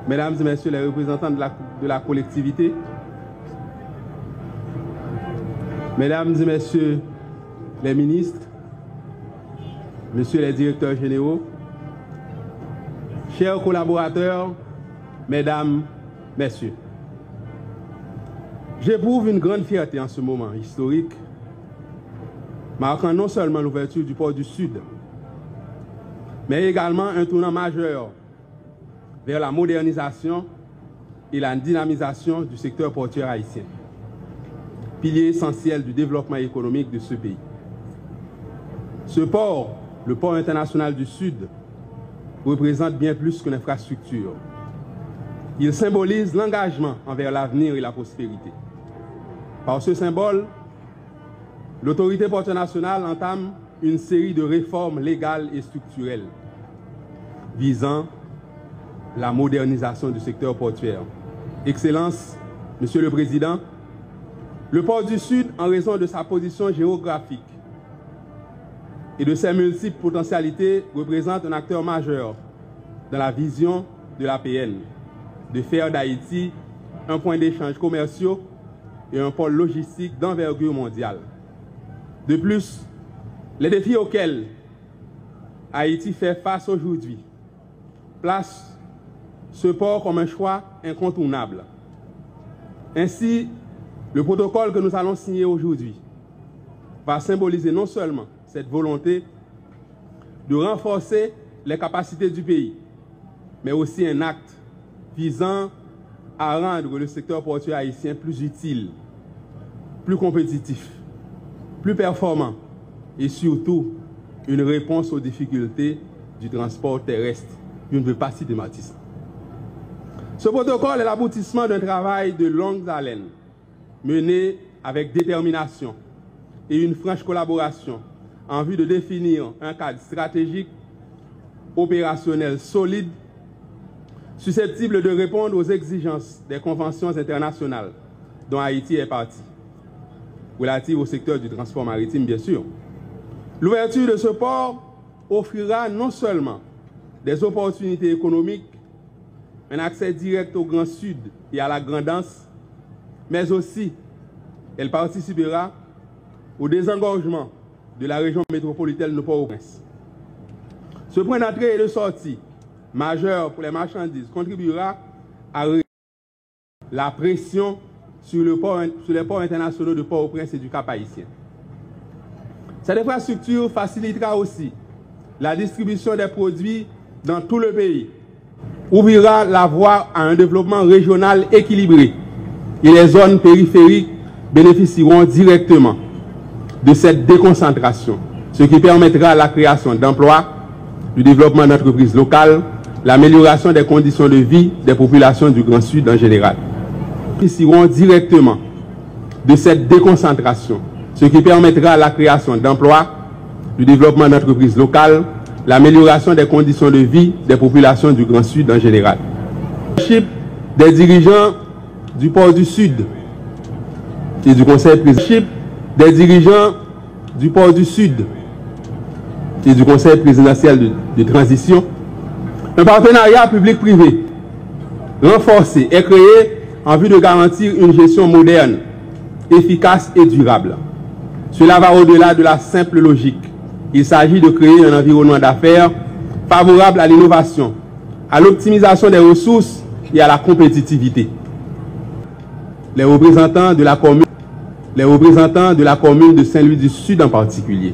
Mesdames et messieurs les représentants de la collectivité, mesdames et messieurs les ministres, messieurs les directeurs généraux, chers collaborateurs, mesdames, messieurs, j'éprouve une grande fierté en ce moment historique, marquant non seulement l'ouverture du port du Sud, mais également un tournant majeur vers la modernisation et la dynamisation du secteur portuaire haïtien, pilier essentiel du développement économique de ce pays. Ce port, le port international du Sud, représente bien plus qu'une infrastructure. Il symbolise l'engagement envers l'avenir et la prospérité. Par ce symbole, l'autorité portuaire nationale entame une série de réformes légales et structurelles visant la modernisation du secteur portuaire. Excellence, Monsieur le Président, le port du Sud, en raison de sa position géographique et de ses multiples potentialités, représente un acteur majeur dans la vision de l'APN, de faire d'Haïti un point d'échange commerciaux et un pôle logistique d'envergure mondiale. De plus, les défis auxquels Haïti fait face aujourd'hui placent ce port comme un choix incontournable. Ainsi, le protocole que nous allons signer aujourd'hui va symboliser non seulement cette volonté de renforcer les capacités du pays, mais aussi un acte visant à rendre le secteur portuaire haïtien plus utile, plus compétitif, plus performant et surtout une réponse aux difficultés du transport terrestre, je ne veux pas systématiser. Ce protocole est l'aboutissement d'un travail de longue haleine, mené avec détermination et une franche collaboration en vue de définir un cadre stratégique, opérationnel solide, susceptible de répondre aux exigences des conventions internationales dont Haïti est partie, relatives au secteur du transport maritime bien sûr. L'ouverture de ce port offrira non seulement des opportunités économiques, un accès direct au Grand Sud et à la Grand'Anse, mais aussi elle participera au désengorgement de la région métropolitaine de Port-au-Prince. Ce point d'entrée et de sortie majeur pour les marchandises contribuera à réduire la pression sur les ports internationaux de Port-au-Prince et du Cap-Haïtien. Cette infrastructure facilitera aussi la distribution des produits dans tout le pays, ouvrira la voie à un développement régional équilibré et les zones périphériques bénéficieront directement de cette déconcentration, ce qui permettra la création d'emplois, du développement d'entreprises locales, l'amélioration des conditions de vie des populations du Grand Sud en général. Bénéficieront directement de cette déconcentration, ce qui permettra la création d'emplois, du développement d'entreprises locales, l'amélioration des conditions de vie des populations du Grand Sud en général. Des dirigeants du port du Sud et du Conseil présidentiel, des dirigeants du port du Sud et du Conseil présidentiel de transition, un partenariat public-privé renforcé est créé en vue de garantir une gestion moderne, efficace et durable. Cela va au-delà de la simple logique. Il s'agit de créer un environnement d'affaires favorable à l'innovation, à l'optimisation des ressources et à la compétitivité. Les représentants de la commune de Saint-Louis du Sud en particulier.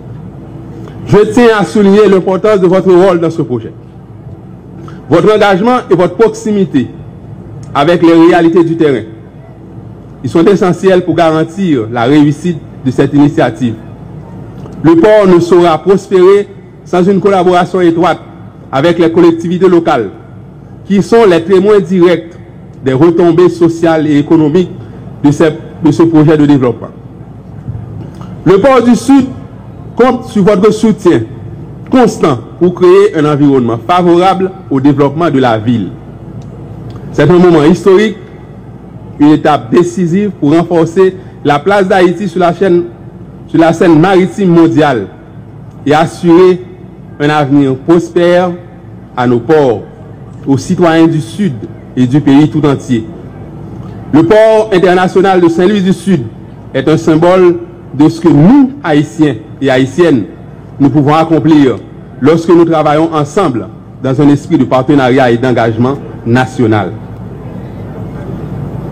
Je tiens à souligner l'importance de votre rôle dans ce projet. Votre engagement et votre proximité avec les réalités du terrain. Ils sont essentiels pour garantir la réussite de cette initiative. Le port ne saura prospérer sans une collaboration étroite avec les collectivités locales, qui sont les témoins directs des retombées sociales et économiques de ce projet de développement. Le port du Sud compte sur votre soutien constant pour créer un environnement favorable au développement de la ville. C'est un moment historique, une étape décisive pour renforcer la place d'Haïti sur la scène maritime mondiale et assurer un avenir prospère à nos ports aux citoyens du Sud et du pays tout entier. Le port international de Saint-Louis du Sud est un symbole de ce que nous, Haïtiens et Haïtiennes, nous pouvons accomplir lorsque nous travaillons ensemble dans un esprit de partenariat et d'engagement national.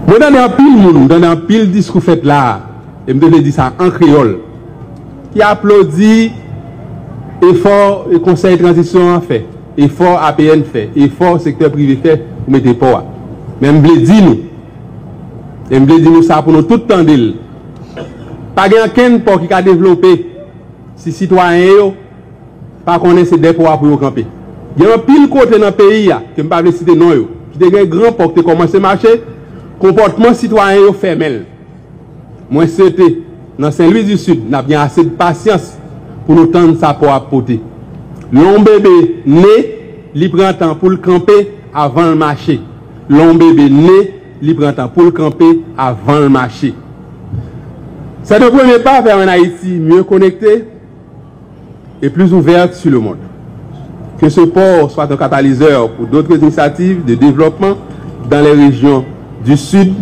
Moi, dans un pile discours fait là, et je me dis ça en créole, qui applaudit effort et conseil de transition en fait, effort APN fait, effort secteur privé fait, pour mettre pas. Mais je me dis nous ça pour nous tout le temps. Pas quelqu'un pour qui a développé si citoyens pas connaissent des pouvoirs pour camper. Il y a un pile côté dans le pays que je ne peux pas citer non qui a un grand port qui commence à marcher, comportement citoyen fermel. Moi c'était dans Saint-Louis du Sud, n'a bien assez de patience pour nous tendre ça pour apporter. L'homme bébé né, il prend temps pour le camper avant le marché. L'homme bébé né, il prend temps pour le camper avant le marché. C'est le premier pas vers un Haïti mieux connecté et plus ouverte sur le monde. Que ce port soit un catalyseur pour d'autres initiatives de développement dans les régions du Sud,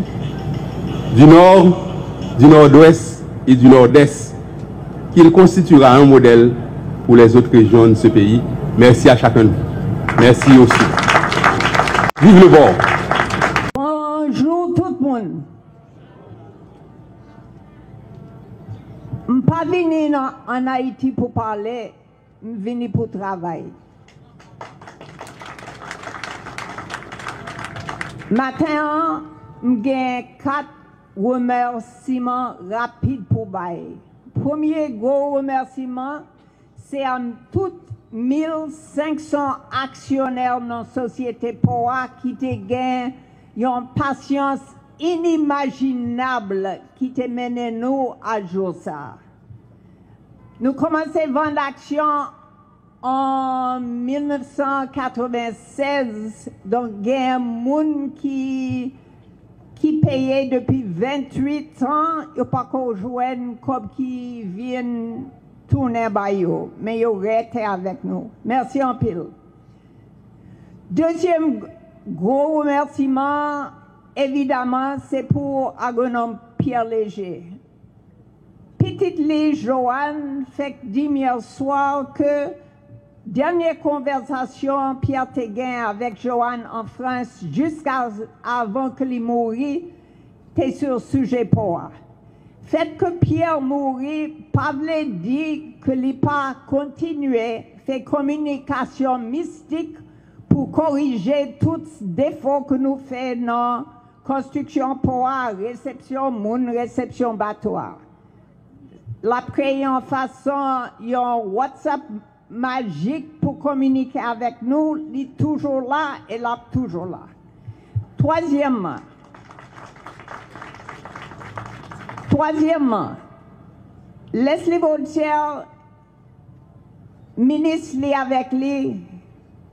du Nord, du Nord-Ouest et du Nord-Est, qu'il constituera un modèle pour les autres régions de ce pays. Merci à chacun de vous. Merci aussi. Vive le bord. Bonjour tout le monde. Je ne suis pas venu en Haïti pour parler, je suis venu pour travailler. Matin, j'ai 4 remerciements rapides pour bailler. Premier gros remerciement, c'est à tous 1500 actionnaires dans la société POA qui te gagnent une patience inimaginable qui te mène nous à jour ça. Nous commençons à vendre actions en 1996, donc il y a un monde qui payait depuis 28 ans, il n'y a pas qu'au jouer comme qui viennent tourner baillot, mais ils restent avec nous. Merci en pile. Deuxième gros remerciement, évidemment, c'est pour agronome Pierre Léger. Petite Lee Joanne fait dire hier soir que dernière conversation Pierre Téguin avec Joanne en France jusqu'avant que il mourit, était sur le sujet pour. Fait que Pierre mourit, pas voulait dire que il pas continué fait communication mystique pour corriger tous les défauts que nous faisons dans construction pour réception moun, réception bateau. La créé en façon un WhatsApp magique pour communiquer avec nous, il est toujours là et là toujours là. Troisièmement, Leslie Vautier, ministre avec lui,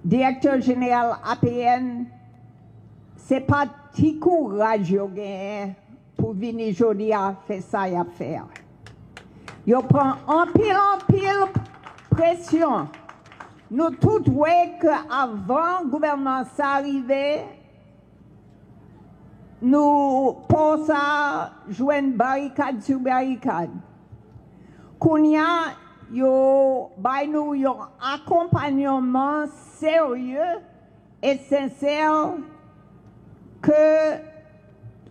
directeur général APN, c'est pas petit courage pour venir aujourd'hui à faire ça et à faire. Il prend en pile pression. Nous tous voyons qu'avant le gouvernement arrivé, nous pensons à jouer une barricade sur barricade. Kounia, nous avons un accompagnement sérieux et sincère que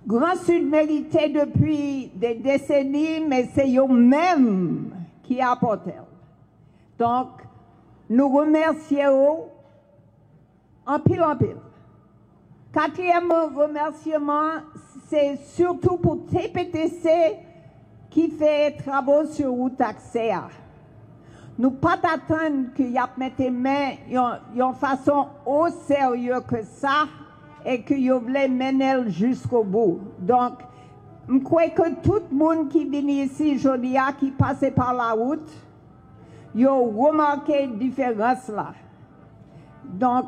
Grand Sud méritait depuis des décennies, mais c'est eux-mêmes qui apportent. Donc, nous remercions en pile. Quatrième remerciement, c'est surtout pour TPTC qui fait travaux sur route accès. Nous ne pouvons pas attendre qu'il y ait mis main de façon aussi sérieuse que ça et qu'il voulait mener jusqu'au bout. Donc, je crois que tout le monde qui vient ici aujourd'hui, qui passe par la route, ils ont remarqué la différence là. Donc,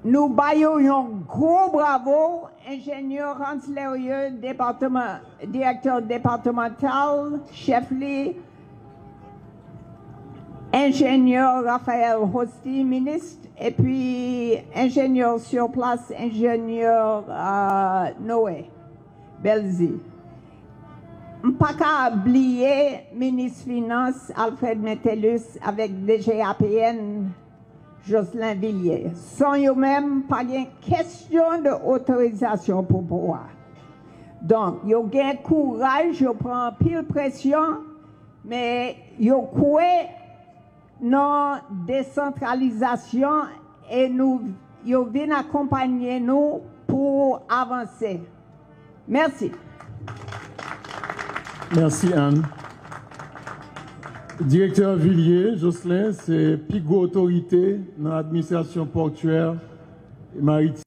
nous baillons un gros bravo, ingénieur Hans Lérieux, directeur départemental, chef Lee, ingénieur Raphaël Hosti, ministre, et puis ingénieur sur place, ingénieur Noé Belzi. Je ne peux pas oublier ministre Finance Alfred Metellus avec DGAPN Jocelyn Villiers. Sans eux-mêmes, pas de question d'autorisation pour pouvoir. Donc, ils ont courage, ils prennent pile pression, mais ils croient dans la décentralisation et ils viennent accompagner nous pour avancer. Merci. Merci Anne. Directeur Villiers, Jocelyn, c'est plus grosse autorité dans l'administration portuaire et maritime.